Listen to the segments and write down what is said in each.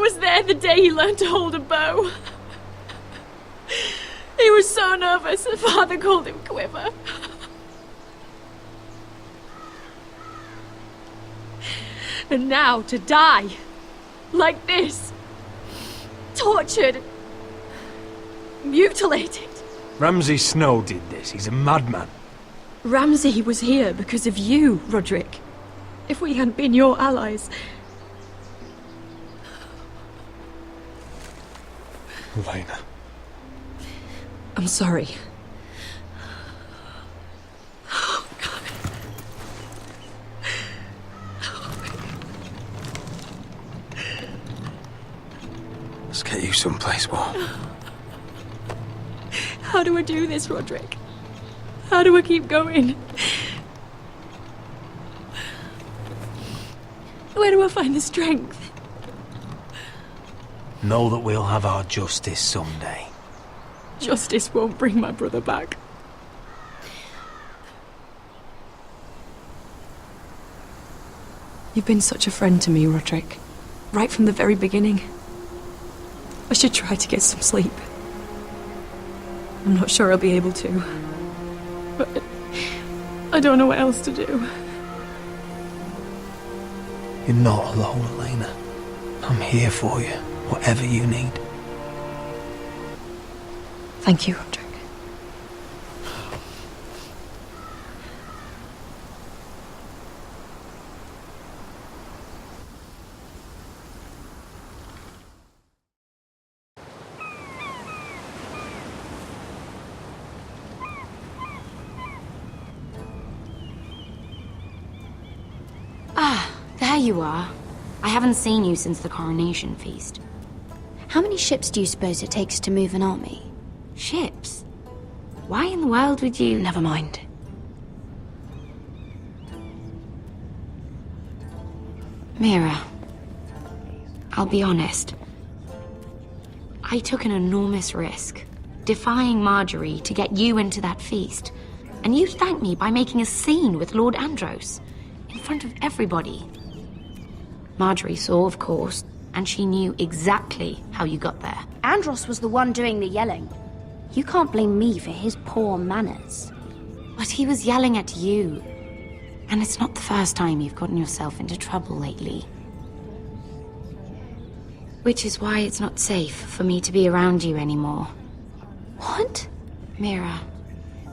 was there the day he learned to hold a bow. He was so nervous that Father called him Quiver. And now to die. Like this. Tortured. Mutilated. Ramsay Snow did this. He's a madman. Ramsay was here because of you, Roderick. If we hadn't been your allies... Elena. I'm sorry. Oh, God. Let's get you someplace warm. How do I do this, Roderick? How do I keep going? Where do I find the strength? Know that we'll have our justice someday. Justice won't bring my brother back. You've been such a friend to me, Roderick. Right from the very beginning. I should try to get some sleep. I'm not sure I'll be able to. But I don't know what else to do. You're not alone, Elena. I'm here for you, whatever you need. Thank you, Roderick. There you are. I haven't seen you since the coronation feast. How many ships do you suppose it takes to move an army? Ships? Why in the world would you... Never mind. Mira, I'll be honest. I took an enormous risk, defying Marjorie to get you into that feast. And you thanked me by making a scene with Lord Andros, in front of everybody. Marjorie saw, of course, and she knew exactly how you got there. Andros was the one doing the yelling. You can't blame me for his poor manners. But he was yelling at you. And it's not the first time you've gotten yourself into trouble lately. Which is why it's not safe for me to be around you anymore. What? Mira,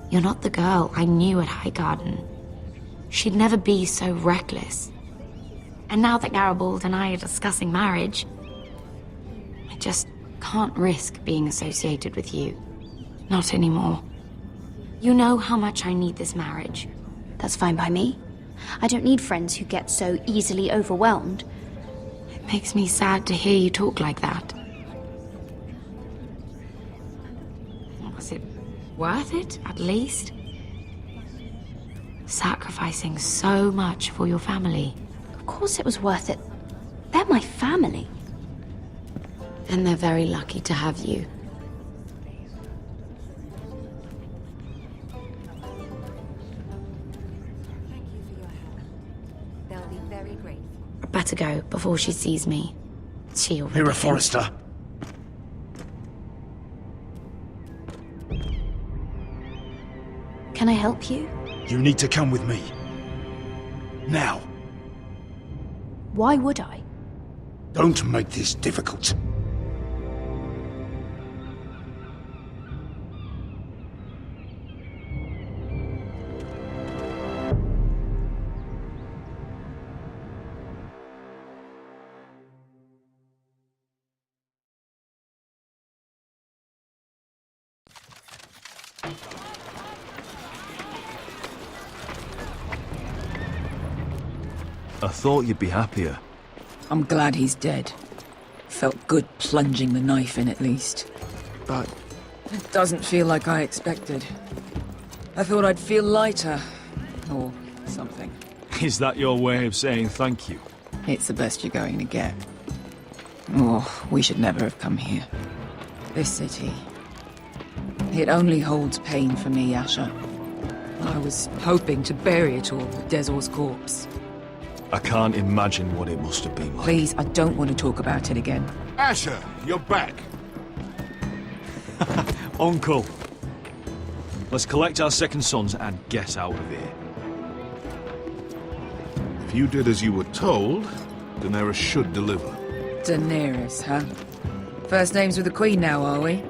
you're not the girl I knew at Highgarden. She'd never be so reckless. And now that Garibald and I are discussing marriage, I just can't risk being associated with you. Not anymore. You know how much I need this marriage. That's fine by me. I don't need friends who get so easily overwhelmed. It makes me sad to hear you talk like that. Was it worth it, at least? Sacrificing so much for your family. Of course it was worth it. They're my family. And they're very lucky to have you. Thank you for your help. They'll be very grateful. I better go before she sees me. She already Mira thinks- Forrester. Can I help you? You need to come with me. Now. Why would I? Don't make this difficult. I thought you'd be happier. I'm glad he's dead. Felt good plunging the knife in at least. But it doesn't feel like I expected. I thought I'd feel lighter. Or something. Is that your way of saying thank you? It's the best you're going to get. Oh, we should never have come here. This city. It only holds pain for me, Asher. I was hoping to bury it all with Desor's corpse. I can't imagine what it must have been like. Please, I don't want to talk about it again. Asher, you're back. Uncle! Let's collect our second sons and get out of here. If you did as you were told, Daenerys should deliver. Daenerys, huh? First names with the Queen now, are we?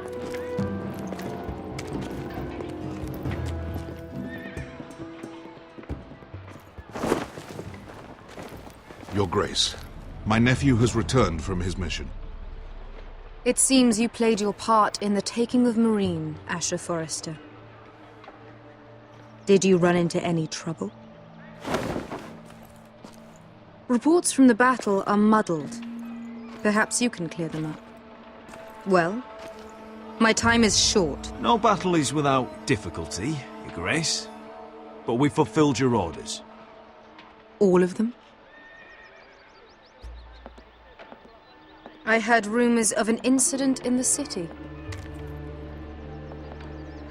Your Grace, my nephew has returned from his mission. It seems you played your part in the taking of Marine, Asher Forrester. Did you run into any trouble? Reports from the battle are muddled. Perhaps you can clear them up. Well, my time is short. No battle is without difficulty, Your Grace. But we fulfilled your orders. All of them? I heard rumors of an incident in the city.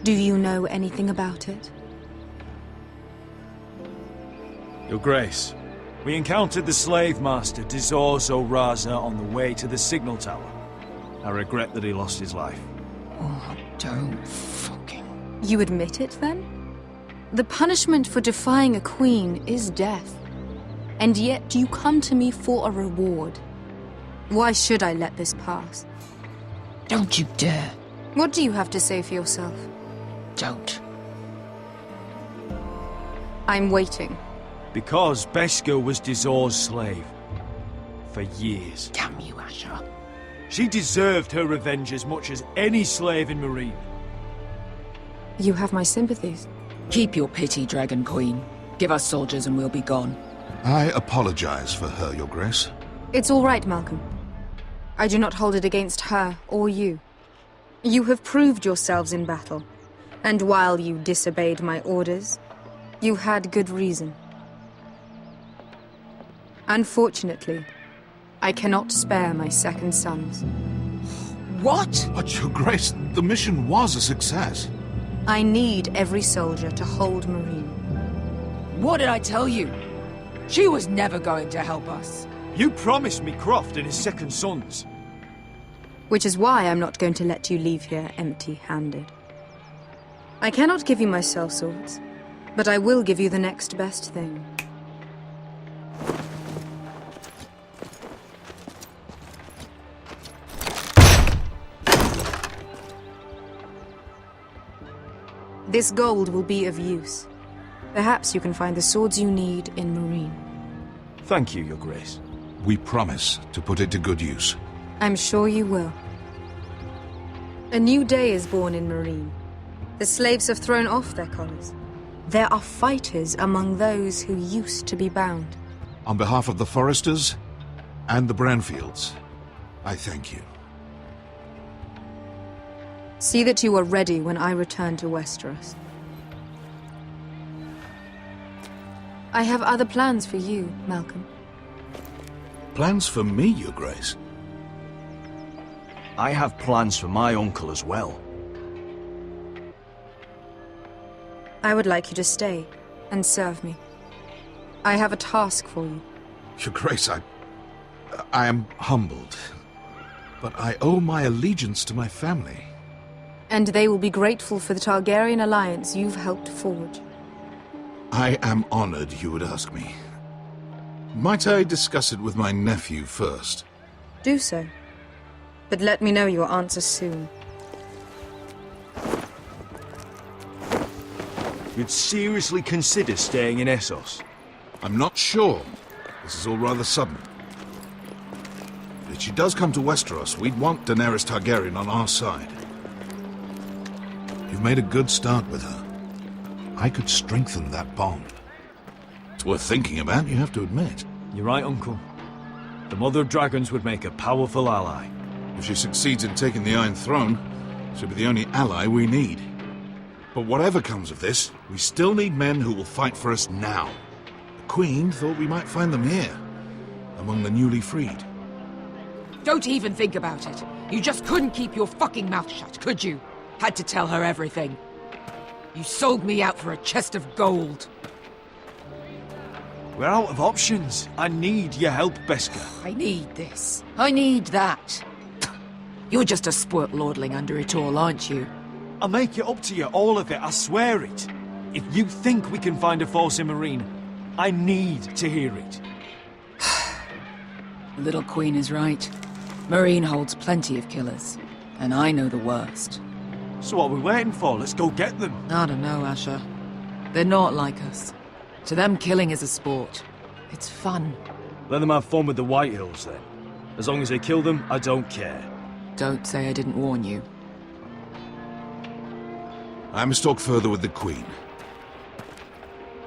Do you know anything about it? Your Grace, we encountered the slave master Dizor Raza on the way to the signal tower. I regret that he lost his life. Oh, don't fucking... You admit it, then? The punishment for defying a queen is death. And yet you come to me for a reward. Why should I let this pass? Don't you dare. What do you have to say for yourself? Don't. I'm waiting. Because Beskha was Dizor's slave. For years. Damn you, Asher. She deserved her revenge as much as any slave in Marine. You have my sympathies. Keep your pity, Dragon Queen. Give us soldiers and we'll be gone. I apologize for her, Your Grace. It's all right, Malcolm. I do not hold it against her or you. You have proved yourselves in battle. And while you disobeyed my orders, you had good reason. Unfortunately, I cannot spare my second sons. What? But, Your Grace, the mission was a success. I need every soldier to hold Marine. What did I tell you? She was never going to help us. You promised me Croft and his second sons. Which is why I'm not going to let you leave here empty-handed. I cannot give you my sellswords, but I will give you the next best thing. This gold will be of use. Perhaps you can find the swords you need in Marine. Thank you, Your Grace. We promise to put it to good use. I'm sure you will. A new day is born in Marine. The slaves have thrown off their collars. There are fighters among those who used to be bound. On behalf of the Forresters and the Branfields, I thank you. See that you are ready when I return to Westeros. I have other plans for you, Malcolm. Plans for me, Your Grace? I have plans for my uncle as well. I would like you to stay and serve me. I have a task for you. Your Grace, I am humbled. But I owe my allegiance to my family. And they will be grateful for the Targaryen alliance you've helped forge. I am honored you would ask me. Might I discuss it with my nephew first? Do so. But let me know your answer soon. You'd seriously consider staying in Essos? I'm not sure. This is all rather sudden. But if she does come to Westeros, we'd want Daenerys Targaryen on our side. You've made a good start with her. I could strengthen that bond. It's worth thinking about, you have to admit. You're right, Uncle. The Mother of Dragons would make a powerful ally. If she succeeds in taking the Iron Throne, she'll be the only ally we need. But whatever comes of this, we still need men who will fight for us now. The Queen thought we might find them here, among the newly freed. Don't even think about it. You just couldn't keep your fucking mouth shut, could you? Had to tell her everything. You sold me out for a chest of gold. We're out of options. I need your help, Beskha. I need this. I need that. You're just a spoilt lordling under it all, aren't you? I'll make it up to you, all of it, I swear it. If you think we can find a force in Marine, I need to hear it. The little queen is right. Marine holds plenty of killers, and I know the worst. So what are we waiting for? Let's go get them. I don't know, Asher. They're not like us. To them, killing is a sport. It's fun. Let them have fun with the White Hills, then. As long as they kill them, I don't care. Don't say I didn't warn you. I must talk further with the Queen.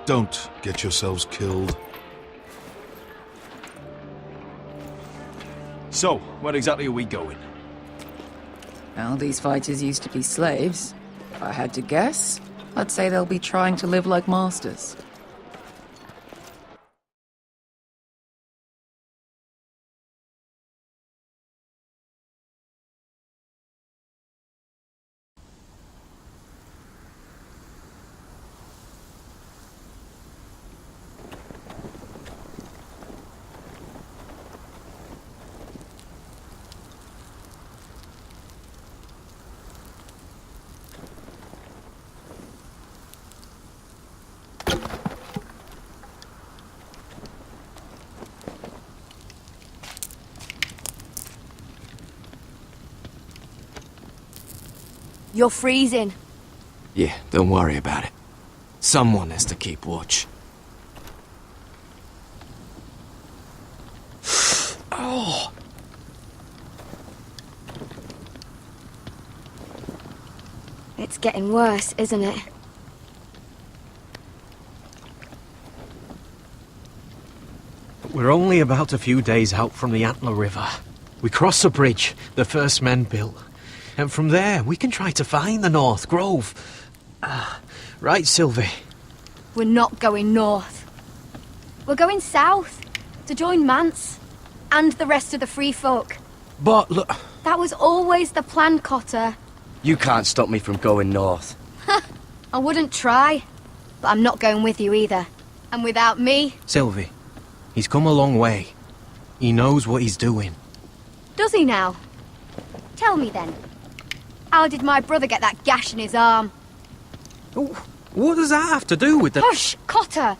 Don't get yourselves killed. So, where exactly are we going? Well, these fighters used to be slaves. If I had to guess, I'd say they'll be trying to live like masters. You're freezing. Yeah, don't worry about it. Someone has to keep watch. Oh! It's getting worse, isn't it? We're only about a few days out from the Antler River. We cross a bridge the first men built. And from there, we can try to find the North Grove. Right, Sylvie? We're not going north. We're going south to join Mance and the rest of the free folk. But look... That was always the plan, Cotter. You can't stop me from going north. I wouldn't try, but I'm not going with you either. And without me... Sylvie, he's come a long way. He knows what he's doing. Does he now? Tell me then. How did my brother get that gash in his arm? What does that have to do with the... Hush, Cotter!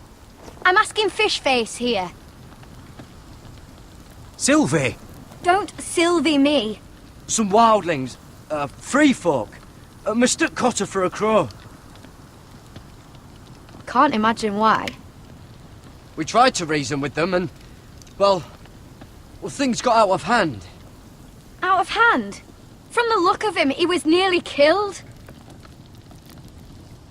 I'm asking Fishface here. Sylvie! Don't Sylvie me. Some wildlings, free folk, mistook Cotter for a crow. Can't imagine why. We tried to reason with them and, well, things got out of hand. Out of hand? From the look of him, he was nearly killed.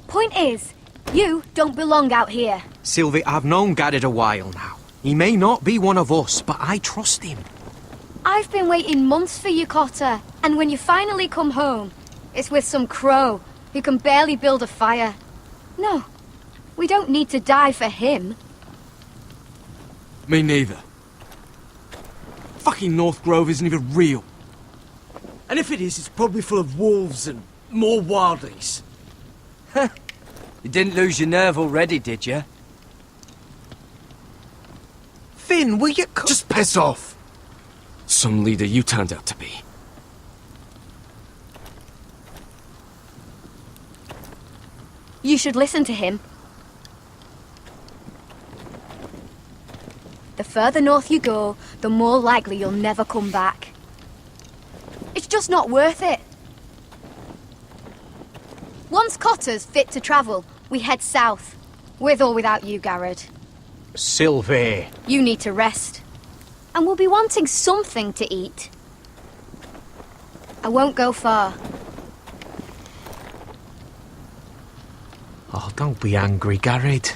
Point is, you don't belong out here. Sylvie, I've known Garrett a while now. He may not be one of us, but I trust him. I've been waiting months for you, Cotter. And when you finally come home, it's with some crow who can barely build a fire. No, we don't need to die for him. Me neither. Fucking North Grove isn't even real. And if it is, it's probably full of wolves and more wildlings. You didn't lose your nerve already, did you? Finn, will you... Just piss off! Some leader you turned out to be. You should listen to him. The further north you go, the more likely you'll never come back. It's just not worth it. Once Cotter's fit to travel, we head south. With or without you, Garrett. Sylvie. You need to rest. And we'll be wanting something to eat. I won't go far. Oh, don't be angry, Garrett.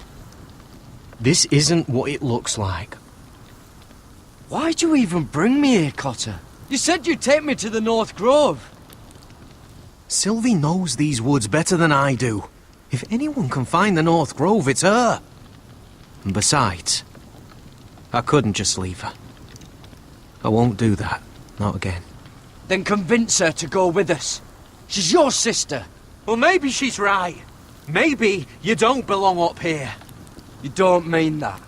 This isn't what it looks like. Why'd you even bring me here, Cotter? You said you'd take me to the North Grove. Sylvie knows these woods better than I do. If anyone can find the North Grove, it's her. And besides, I couldn't just leave her. I won't do that. Not again. Then convince her to go with us. She's your sister. Well, maybe she's right. Maybe you don't belong up here. You don't mean that.